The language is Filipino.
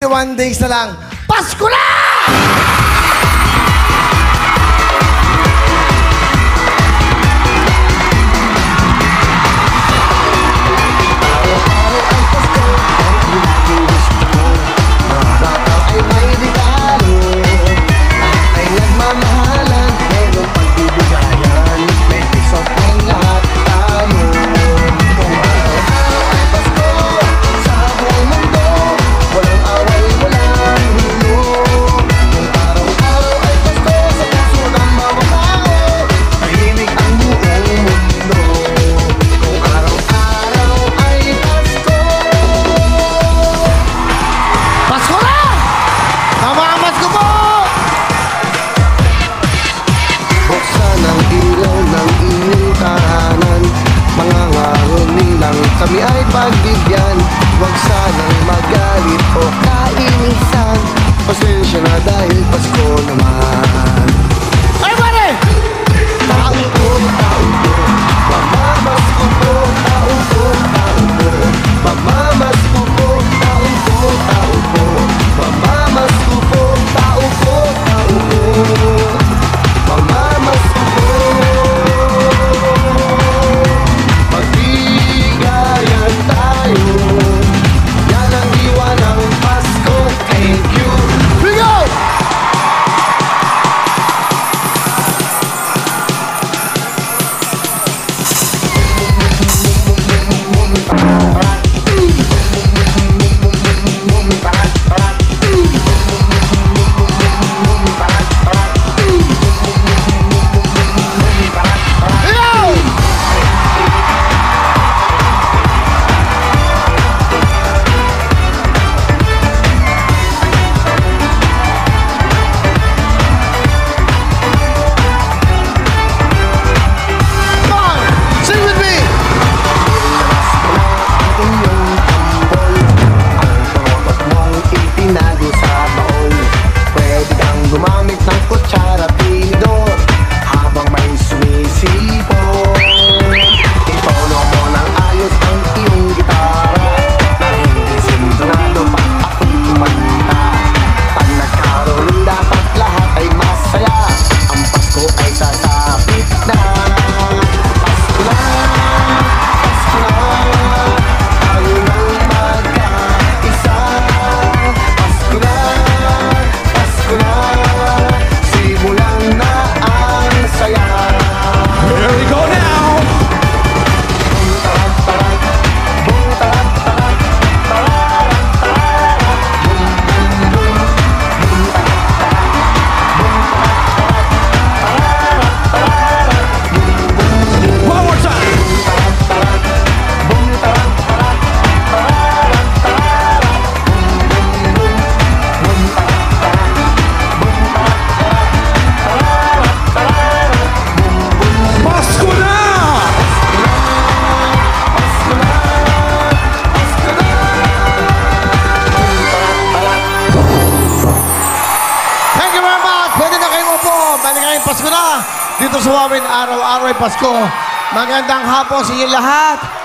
1 days na lang. Pasko na! Kami ay pagbigyan, huwag sanang magalit o kainisan. Pasensya na dahil Pasko naman. Ay, pare! Taon ko, mamamasko po. Taon ko, mamamasko po. Taon ko, mamamasko po. Taon ko, mamamasko po. Magbigayan tayo, yan ang diwa ng Pasko. Thank you. We go! Gumamit ng kutsara, tinidor, habang may sumisipon. Itono mo ng ayos ang iyong gitara, na hindi sintonado pag ako'y kumanta. Pag nagkaroon dapat lahat ay masaya, ang Pasko ay sasapit na. Pasko na, Pasko na, tayo nang magkaisa. Pasko na, Pasko na, simulan na ang saya. Here we go now! One more time! Pasko na! Thank you very much! Pwede na kayo upo. Maligayang Pasko na! Dito sa Wamin, araw-araw ay Pasko. Magandang hapon sa inyo lahat.